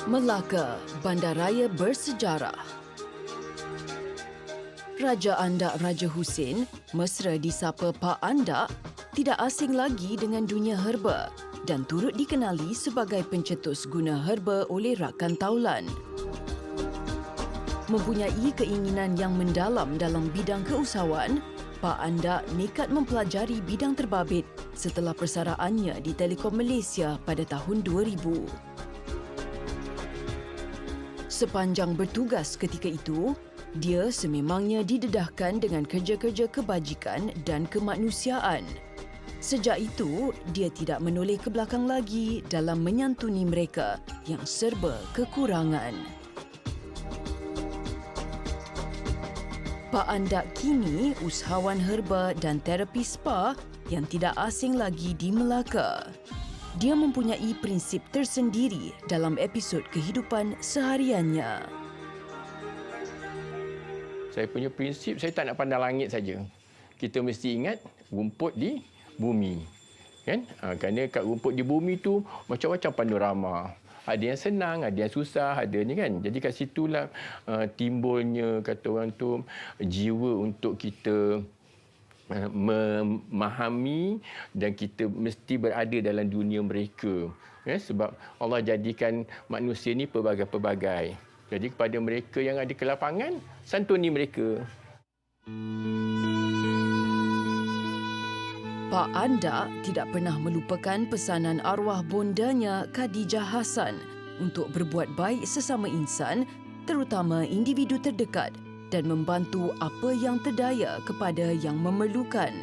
Melaka, bandaraya bersejarah. Raja Andak Raja Hussein, mesra disapa Pak Andak, tidak asing lagi dengan dunia herba dan turut dikenali sebagai pencetus guna herba oleh rakan taulan. Mempunyai keinginan yang mendalam dalam bidang keusahawan, Pak Andak nekat mempelajari bidang terbabit setelah persaraannya di Telekom Malaysia pada tahun 2000. Sepanjang bertugas ketika itu, dia sememangnya didedahkan dengan kerja-kerja kebajikan dan kemanusiaan. Sejak itu, dia tidak menoleh ke belakang lagi dalam menyantuni mereka yang serba kekurangan. Pak Andak kini usahawan herba dan terapi spa yang tidak asing lagi di Melaka. Dia mempunyai prinsip tersendiri dalam episod kehidupan sehariannya. Saya punya prinsip, saya tak nak pandang langit saja. Kita mesti ingat rumput di bumi. Kan? Kerana kat rumput di bumi tu macam-macam panorama. Ada yang senang, ada yang susah, ada ni kan. Jadi kat situlah timbulnya, kata orang tu, jiwa untuk kita memahami dan kita mesti berada dalam dunia mereka. Sebab Allah jadikan manusia ni pelbagai-pelbagai. Jadi kepada mereka yang ada kelapangan, santuni mereka. Pak Andak tidak pernah melupakan pesanan arwah bondanya Khadijah Hassan untuk berbuat baik sesama insan, terutama individu terdekat, dan membantu apa yang terdaya kepada yang memerlukan.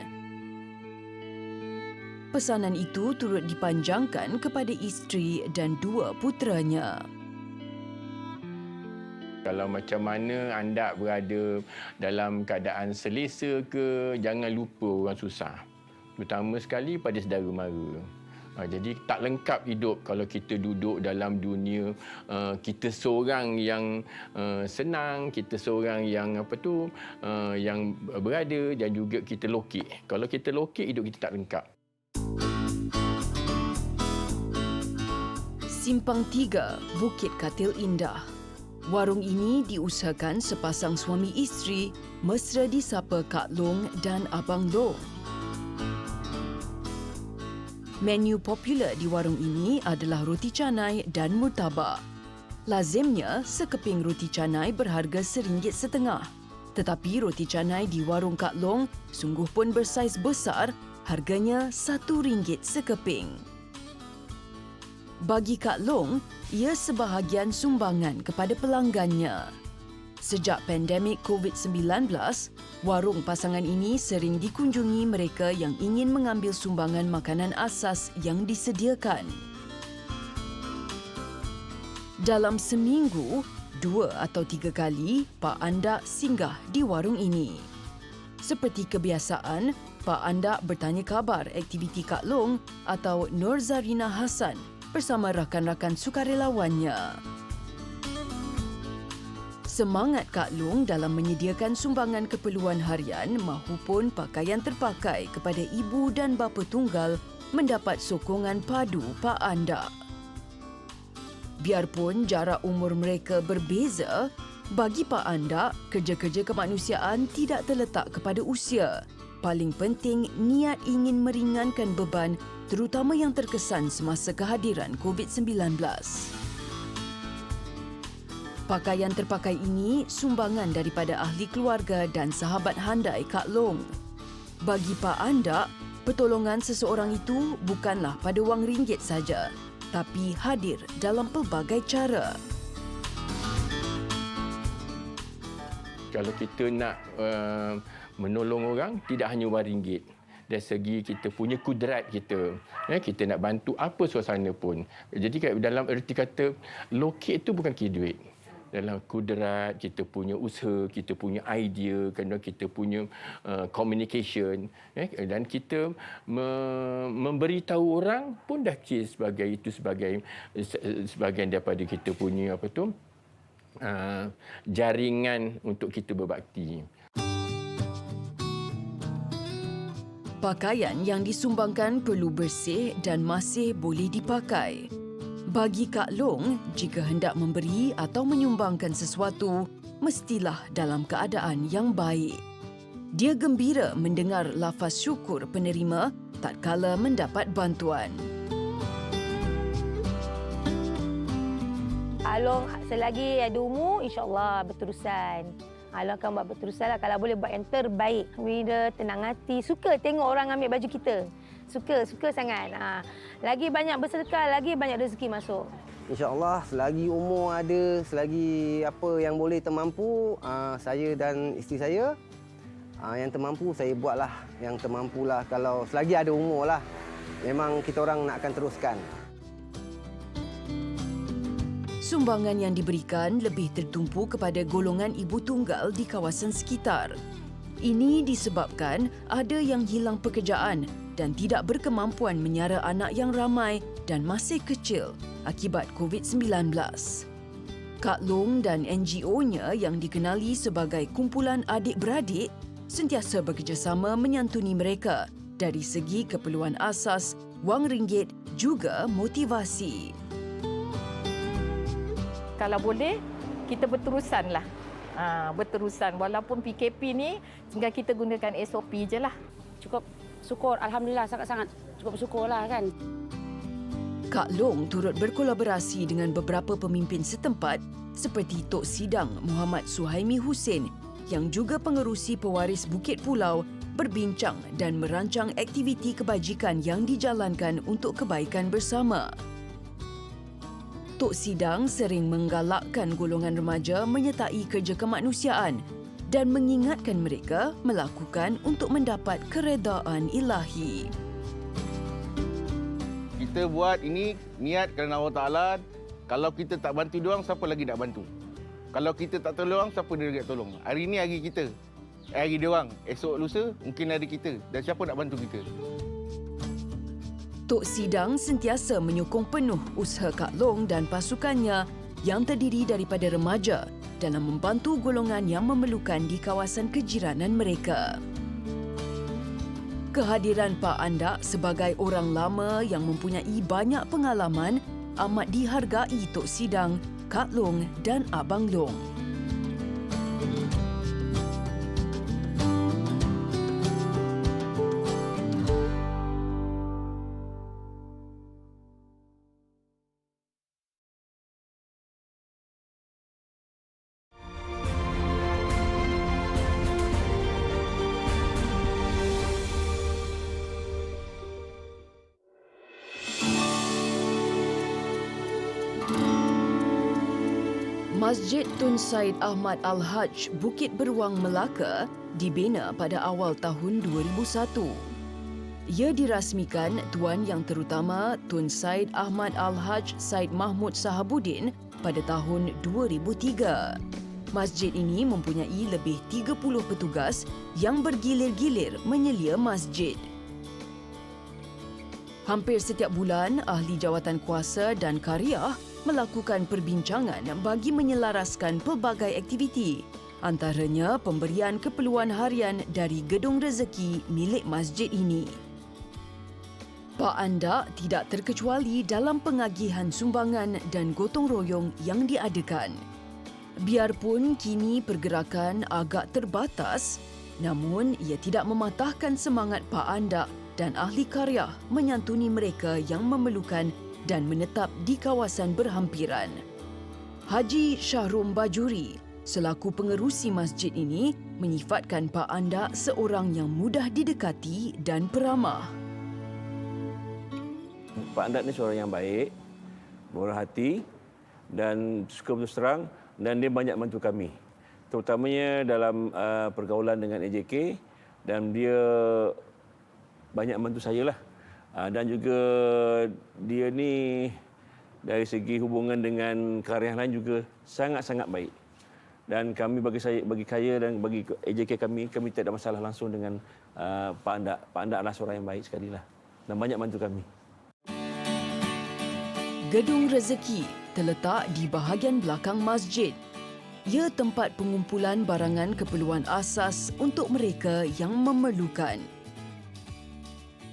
Pesanan itu turut dipanjangkan kepada isteri dan dua puteranya. Kalau macam mana Andak berada dalam keadaan selesa ke, jangan lupa orang susah. Terutama sekali pada saudara mara. Jadi tak lengkap hidup kalau kita duduk dalam dunia kita seorang yang senang, kita seorang yang yang berada dan juga kita lokek. Kalau kita lokek, hidup kita tak lengkap. Simpang 3, Bukit Katil Indah. Warung ini diusahakan sepasang suami isteri mesra disapa Kak Long dan Abang Long. Menu popular di warung ini adalah roti canai dan murtabak. Lazimnya, sekeping roti canai berharga RM1.50. Tetapi roti canai di warung Kak Long sungguh pun bersaiz besar, harganya RM1 sekeping. Bagi Kak Long, ia sebahagian sumbangan kepada pelanggannya. Sejak pandemik COVID-19, warung pasangan ini sering dikunjungi mereka yang ingin mengambil sumbangan makanan asas yang disediakan. Dalam seminggu, 2 atau 3 kali Pak Andak singgah di warung ini. Seperti kebiasaan, Pak Andak bertanya khabar aktiviti Kak Long atau Nur Zarina Hassan bersama rakan-rakan sukarelawannya. Semangat Kak Long dalam menyediakan sumbangan keperluan harian mahupun pakaian terpakai kepada ibu dan bapa tunggal mendapat sokongan padu Pak Andak. Biarpun jarak umur mereka berbeza, bagi Pak Andak, kerja-kerja kemanusiaan tidak terletak kepada usia. Paling penting, niat ingin meringankan beban terutama yang terkesan semasa kehadiran COVID-19. Pakaian terpakai ini sumbangan daripada ahli keluarga dan sahabat handai Kak Long. Bagi Pak Andak, pertolongan seseorang itu bukanlah pada wang ringgit saja, tapi hadir dalam pelbagai cara. Kalau kita nak menolong orang, tidak hanya wang ringgit. Dari segi kita punya kudrat kita. Kita nak bantu apa suasana pun. Jadi dalam erti kata, lokek itu bukan kira duit. Dalam kudrat, kita punya usaha, kita punya idea, kita punya communication. Dan kita memberitahu orang pun dah kira sebagai itu sebagian daripada kita punya jaringan untuk kita berbakti. Pakaian yang disumbangkan perlu bersih dan masih boleh dipakai. Bagi Kak Long, jika hendak memberi atau menyumbangkan sesuatu, mestilah dalam keadaan yang baik. Dia gembira mendengar lafaz syukur penerima tatkala mendapat bantuan. Long selagi ada umur, insyaAllah berterusan. Long akan buat berterusan lah. Kalau boleh buat yang terbaik. Bila tenang hati, suka tengok orang ambil baju kita. Suka sangat. Lagi banyak bersedekah, lagi banyak rezeki masuk. InsyaAllah selagi umur ada, selagi apa yang boleh termampu, saya dan isteri saya, yang termampu saya buatlah. Yang termampulah. Kalau selagi ada umur lah, memang kita orang nak akan teruskan. Sumbangan yang diberikan lebih tertumpu kepada golongan ibu tunggal di kawasan sekitar. Ini disebabkan ada yang hilang pekerjaan dan tidak berkemampuan menyara anak yang ramai dan masih kecil akibat COVID-19. Kak Long dan NGO-nya yang dikenali sebagai Kumpulan Adik-Beradik sentiasa bekerjasama menyantuni mereka dari segi keperluan asas, wang ringgit juga motivasi. Kalau boleh, kita berterusanlah. Berterusan. Walaupun PKP ni, tinggal kita gunakan SOP je lah. Cukup syukur. Alhamdulillah, sangat-sangat cukup bersyukurlah kan. Kak Long turut berkolaborasi dengan beberapa pemimpin setempat seperti Tok Sidang Muhammad Suhaimi Hussein yang juga pengerusi pewaris Bukit Pulau berbincang dan merancang aktiviti kebajikan yang dijalankan untuk kebaikan bersama. Tok Sidang sering menggalakkan golongan remaja menyertai kerja kemanusiaan dan mengingatkan mereka melakukan untuk mendapat keredaan ilahi. Kita buat ini niat kerana Allah Ta'ala. Kalau kita tak bantu diorang, siapa lagi nak bantu? Kalau kita tak tolong, siapa dia nak tolong? Hari ini hari kita. Hari diorang. Esok lusa, mungkin hari kita. Dan siapa nak bantu kita? Tok Sidang sentiasa menyokong penuh usaha Kak Long dan pasukannya yang terdiri daripada remaja dalam membantu golongan yang memerlukan di kawasan kejiranan mereka. Kehadiran Pak Andak sebagai orang lama yang mempunyai banyak pengalaman amat dihargai Tok Sidang, Kak Long dan Abang Long. Masjid Tun Said Ahmad Al-Haj Bukit Beruang Melaka dibina pada awal tahun 2001. Ia dirasmikan Tuan Yang Terutama Tun Said Ahmad Al-Haj Said Mahmud Sahabuddin pada tahun 2003. Masjid ini mempunyai lebih 30 petugas yang bergilir-gilir menyelia masjid. Hampir setiap bulan, ahli jawatan kuasa dan karya melakukan perbincangan bagi menyelaraskan pelbagai aktiviti, antaranya pemberian keperluan harian dari gedung rezeki milik masjid ini. Pak Andak tidak terkecuali dalam pengagihan sumbangan dan gotong royong yang diadakan. Biarpun kini pergerakan agak terbatas, namun ia tidak mematahkan semangat Pak Andak dan ahli karya menyantuni mereka yang memerlukan dan menetap di kawasan berhampiran. Haji Syahrum Bajuri selaku pengerusi masjid ini menyifatkan Pak Andak seorang yang mudah didekati dan peramah. Pak Andak ni seorang yang baik, murah hati dan suka berterus terang, dan dia banyak bantu kami. Terutamanya dalam pergaulan dengan AJK, dan dia banyak bantu saya lah. Dan juga dia ni dari segi hubungan dengan karya lain juga sangat-sangat baik. Dan kami bagi saya dan bagi AJK kami tidak ada masalah langsung dengan Pak Andak. Pak Andak adalah seorang yang baik sekali lah dan banyak bantu kami. Gedung Rezeki terletak di bahagian belakang masjid. Ia tempat pengumpulan barangan keperluan asas untuk mereka yang memerlukan.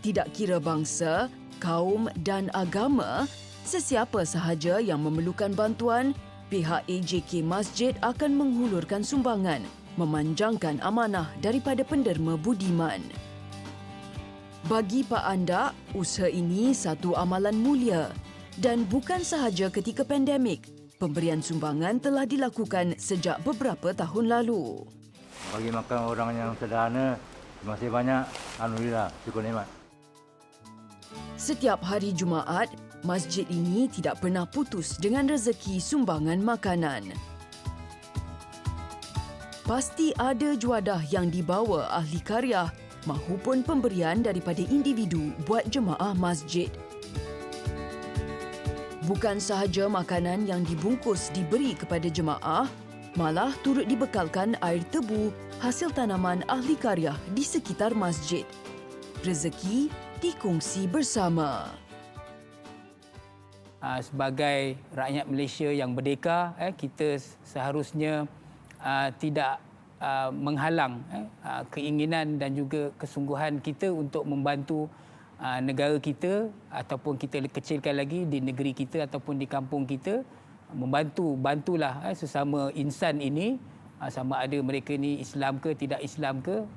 Tidak kira bangsa, kaum dan agama, Sesiapa sahaja yang memerlukan bantuan, pihak AJK Masjid akan menghulurkan sumbangan, memanjangkan amanah daripada penderma budiman. Bagi Pak Andak, usaha ini satu amalan mulia dan bukan sahaja ketika pandemik. Pemberian sumbangan telah dilakukan sejak beberapa tahun lalu. Bagi makan orang yang sederhana, terima kasih banyak. Alhamdulillah, syukur nikmat. Setiap hari Jumaat, masjid ini tidak pernah putus dengan rezeki sumbangan makanan. Pasti ada juadah yang dibawa ahli karya mahupun pemberian daripada individu buat jemaah masjid. Bukan sahaja makanan yang dibungkus diberi kepada jemaah, malah turut dibekalkan air tebu hasil tanaman ahli karya di sekitar masjid. Rezeki dikongsi bersama. Sebagai rakyat Malaysia yang merdeka, kita seharusnya tidak menghalang keinginan dan juga kesungguhan kita untuk membantu negara kita ataupun kita kecilkan lagi di negeri kita ataupun di kampung kita, bantulah sesama insan ini, sama ada mereka ni Islam ke tidak Islam ke,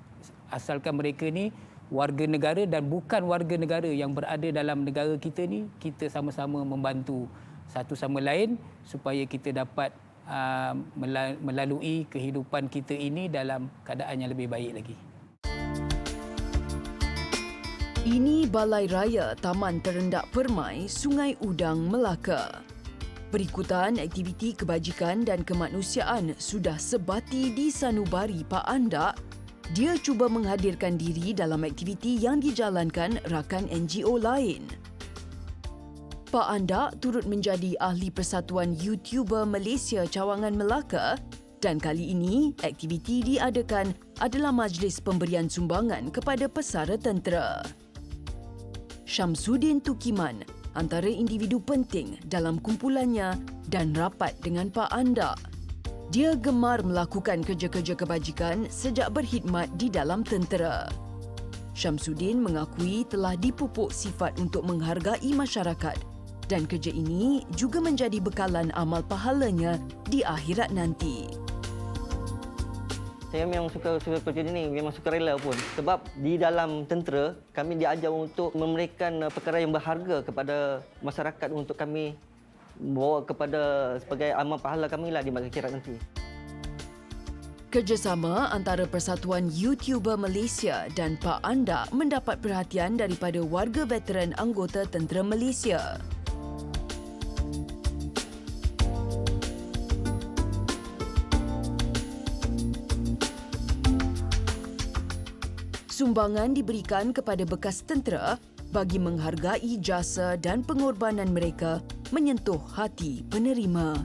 asalkan mereka ni warga negara dan bukan warga negara yang berada dalam negara kita ni, kita sama-sama membantu satu sama lain supaya kita dapat melalui kehidupan kita ini dalam keadaan yang lebih baik lagi. Ini Balai Raya Taman Terendak Permai, Sungai Udang, Melaka. Berikutan aktiviti kebajikan dan kemanusiaan sudah sebati di sanubari Pak Andak, dia cuba menghadirkan diri dalam aktiviti yang dijalankan rakan NGO lain. Pak Andak turut menjadi ahli Persatuan YouTuber Malaysia Cawangan Melaka dan kali ini aktiviti diadakan adalah majlis pemberian sumbangan kepada pesara tentera. Syamsuddin Tukiman antara individu penting dalam kumpulannya dan rapat dengan Pak Andak. Dia gemar melakukan kerja-kerja kebajikan sejak berkhidmat di dalam tentera. Syamsuddin mengakui telah dipupuk sifat untuk menghargai masyarakat dan kerja ini juga menjadi bekalan amal pahalanya di akhirat nanti. Saya memang suka kerja ni, memang suka rela pun. Sebab di dalam tentera, kami diajar untuk memberikan perkara yang berharga kepada masyarakat untuk kami bawa kepada sebagai amal pahala kami lah di akhirat nanti. Kerjasama antara Persatuan YouTuber Malaysia dan Pak Andak mendapat perhatian daripada warga veteran anggota Tentera Malaysia. Sumbangan diberikan kepada bekas tentera bagi menghargai jasa dan pengorbanan mereka menyentuh hati penerima.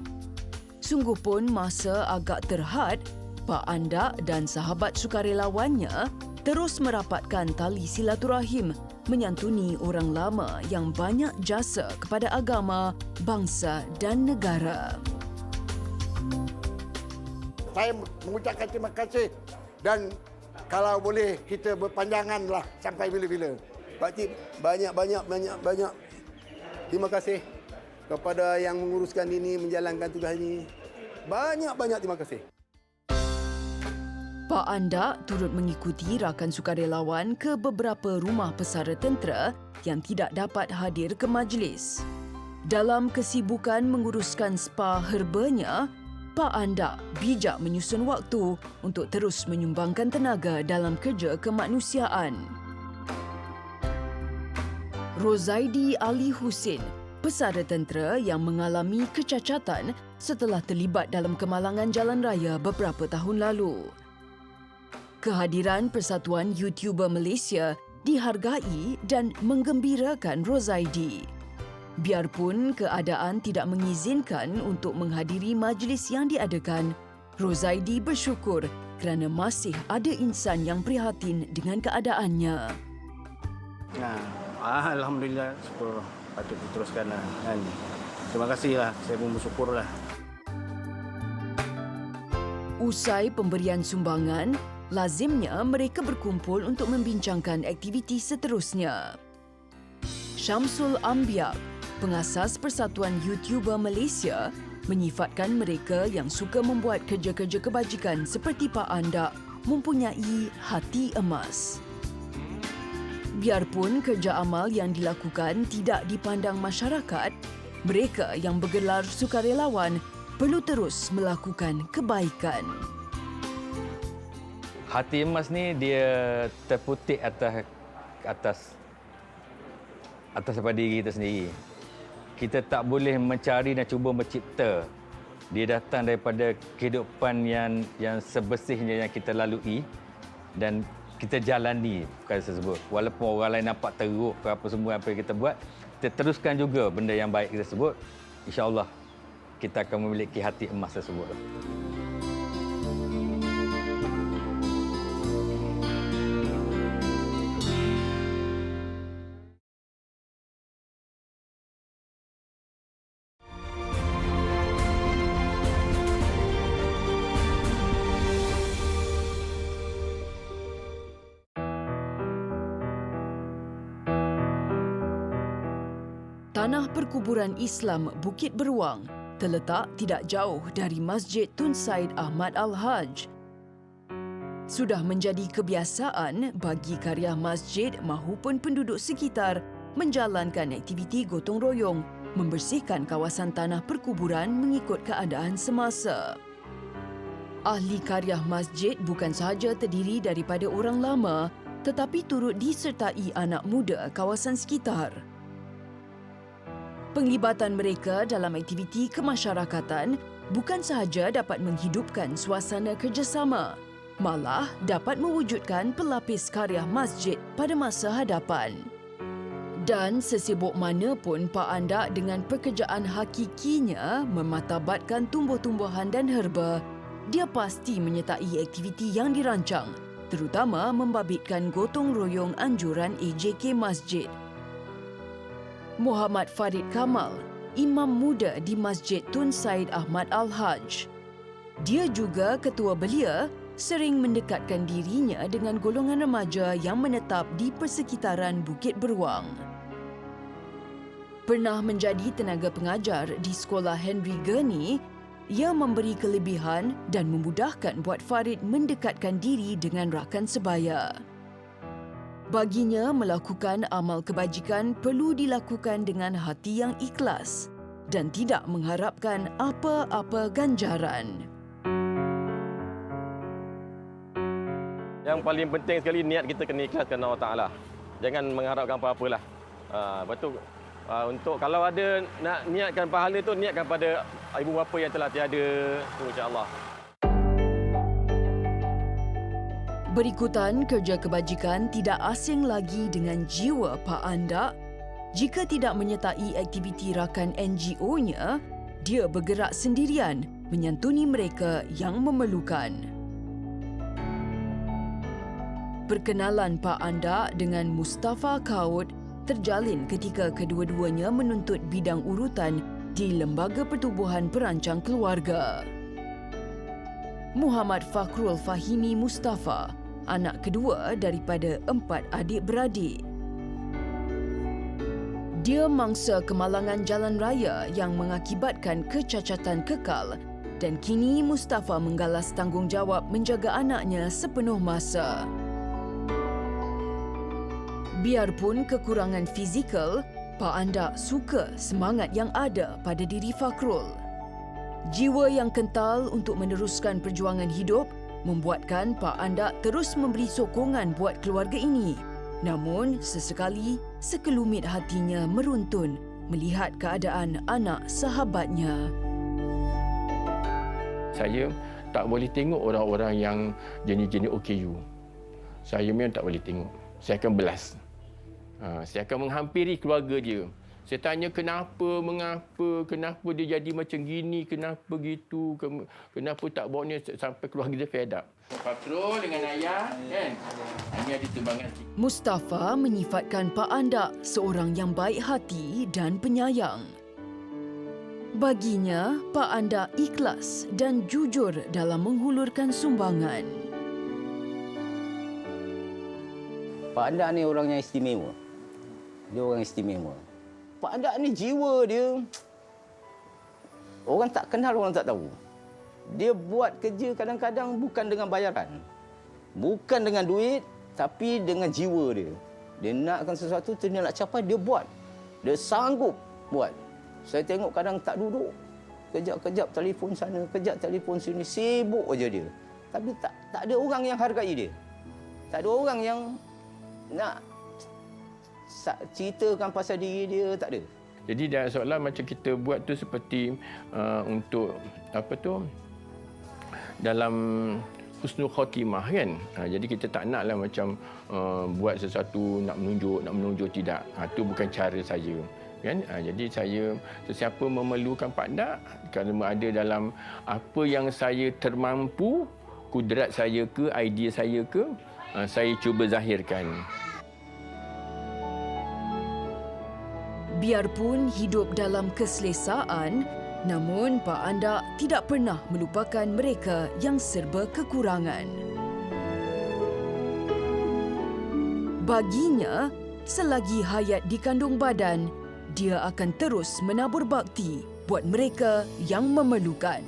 Sungguh pun masa agak terhad, Pak Andak dan sahabat sukarelawannya terus merapatkan tali silaturahim menyantuni orang lama yang banyak jasa kepada agama, bangsa dan negara. Saya mengucapkan terima kasih dan kalau boleh kita berpanjanganlah sampai bila-bila. Pakcik, banyak terima kasih kepada yang menguruskan ini, menjalankan tugas ini. Banyak terima kasih. Pak Andak turut mengikuti rakan sukarelawan ke beberapa rumah pesara tentera yang tidak dapat hadir ke majlis. Dalam kesibukan menguruskan spa herbanya, Pak Andak bijak menyusun waktu untuk terus menyumbangkan tenaga dalam kerja kemanusiaan. Rozaidi Ali Husin, pesara tentera yang mengalami kecacatan setelah terlibat dalam kemalangan jalan raya beberapa tahun lalu. Kehadiran Persatuan YouTuber Malaysia dihargai dan menggembirakan Rozaidi. Biarpun keadaan tidak mengizinkan untuk menghadiri majlis yang diadakan, Rozaidi bersyukur kerana masih ada insan yang prihatin dengan keadaannya. Alhamdulillah, syukur patut diteruskanlah kan. Terima kasihlah, saya pun bersyukurlah. Usai pemberian sumbangan, lazimnya mereka berkumpul untuk membincangkan aktiviti seterusnya. Syamsul Ambiak, pengasas Persatuan YouTuber Malaysia, menyifatkan mereka yang suka membuat kerja-kerja kebajikan seperti Pak Andak mempunyai hati emas. Biarpun kerja amal yang dilakukan tidak dipandang masyarakat, mereka yang bergelar sukarelawan perlu terus melakukan kebaikan. Hati emas ni dia terputik atas daripada diri kita sendiri. Kita tak boleh mencari dan cuba mencipta. Dia datang daripada kehidupan yang sebesihnya yang kita lalui dan kita jalani perkara tersebut. Walaupun orang lain nampak teruk ke apa semua apa yang kita buat, kita teruskan juga benda yang baik kita sebut. InsyaAllah kita akan memiliki hati emas tersebut. Tanah perkuburan Islam Bukit Beruang terletak tidak jauh dari Masjid Tun Said Ahmad Al-Haj. Sudah menjadi kebiasaan bagi karya masjid mahupun penduduk sekitar menjalankan aktiviti gotong royong membersihkan kawasan tanah perkuburan mengikut keadaan semasa. Ahli karya masjid bukan sahaja terdiri daripada orang lama tetapi turut disertai anak muda kawasan sekitar. Penglibatan mereka dalam aktiviti kemasyarakatan bukan sahaja dapat menghidupkan suasana kerjasama, malah dapat mewujudkan pelapis karya masjid pada masa hadapan. Dan sesibuk mana pun Pak Andak dengan pekerjaan hakikinya mematabatkan tumbuh-tumbuhan dan herba, dia pasti menyertai aktiviti yang dirancang, terutama membabitkan gotong royong anjuran AJK Masjid. Muhammad Farid Kamal, imam muda di Masjid Tun Said Ahmad Al-Haj. Dia juga ketua belia sering mendekatkan dirinya dengan golongan remaja yang menetap di persekitaran Bukit Beruang. Pernah menjadi tenaga pengajar di Sekolah Henry Gurney, ia memberi kelebihan dan memudahkan buat Farid mendekatkan diri dengan rakan sebaya. Baginya, melakukan amal kebajikan perlu dilakukan dengan hati yang ikhlas dan tidak mengharapkan apa-apa ganjaran. Yang paling penting sekali niat kita kena ikhlas kerana Allah Ta'ala. Jangan mengharapkan apa-apalah. Betul. Untuk kalau ada nak niatkan pahala tu, niatkan pada ibu bapa yang telah tiada. InsyaAllah. Berikutan, kerja kebajikan tidak asing lagi dengan jiwa Pak Andak. Jika tidak menyertai aktiviti rakan NGO-nya, dia bergerak sendirian menyantuni mereka yang memerlukan. Perkenalan Pak Andak dengan Mustafa Kaut terjalin ketika kedua-duanya menuntut bidang urutan di Lembaga Pertubuhan Perancang Keluarga. Muhammad Fakhrul Fahimi Mustafa, anak kedua daripada 4 adik-beradik. Dia mangsa kemalangan jalan raya yang mengakibatkan kecacatan kekal dan kini Mustafa menggalas tanggungjawab menjaga anaknya sepenuh masa. Biarpun kekurangan fizikal, Pak Andak suka semangat yang ada pada diri Fakhrul. Jiwa yang kental untuk meneruskan perjuangan hidup membuatkan Pak Andak terus memberi sokongan buat keluarga ini. Namun, sesekali sekelumit hatinya meruntun melihat keadaan anak sahabatnya. Saya tak boleh tengok orang-orang yang jenis-jenis OKU. Saya memang tak boleh tengok. Saya akan belas. Saya akan menghampiri keluarga dia. Saya tanya mengapa dia jadi macam gini, kenapa gitu, kenapa tak bawa dia sampai keluarga dia fed up. Patrol dengan ayah, kan? Hanya ada timbangan. Mustafa menyifatkan Pak Andak seorang yang baik hati dan penyayang. Baginya, Pak Andak ikhlas dan jujur dalam menghulurkan sumbangan. Pak Andak ni orang yang istimewa. Dia orang istimewa. Pak Andak ni jiwa dia, orang tak kenal, orang tak tahu. Dia buat kerja kadang-kadang bukan dengan bayaran. Bukan dengan duit, tapi dengan jiwa dia. Dia nakkan sesuatu tu, dia nak capai, dia buat. Dia sanggup buat. Saya tengok kadang tak duduk. Kejap-kejap telefon sana, kejap telefon sini. Sibuk aja dia. Tapi tak ada orang yang hargai dia. Tak ada orang yang nak ceritakan pasal diri dia, tak ada. Jadi dalam soalan macam kita buat tu seperti untuk apa tu, dalam husnul khotimah kan. Jadi kita tak naklah macam buat sesuatu nak menunjuk tidak. Itu bukan cara saya. Kan? Jadi saya, sesiapa memerlukan Pak Andak, kalau ada dalam apa yang saya termampu, kudrat saya ke, idea saya ke, saya cuba zahirkan. Biarpun hidup dalam keselesaan, namun Pak Andak tidak pernah melupakan mereka yang serba kekurangan. Baginya, selagi hayat dikandung badan, dia akan terus menabur bakti buat mereka yang memerlukan.